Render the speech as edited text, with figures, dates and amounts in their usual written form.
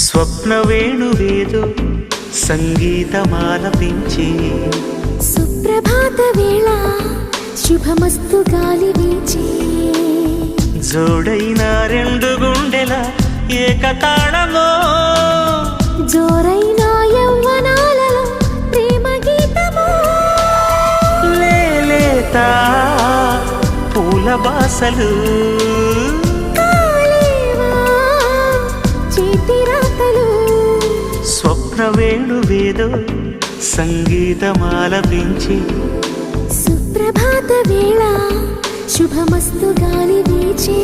స్వప్న వేణువేదో సంగీతమాలపించి సుప్రభాత వేళ శుభమస్తు గాలి వీచి జోడైన రెండు గుండెల ఏకతాళమో జోరైన యవ్వనాలలో ప్రేమ గీతమో లేలేత పూల బాసలు కాలేవా చేతి రాతలు స్వప్న వేణువేదో సంగీతమాలపించి సుప్రభాత వేళ శుభమస్తు గాలి వీచే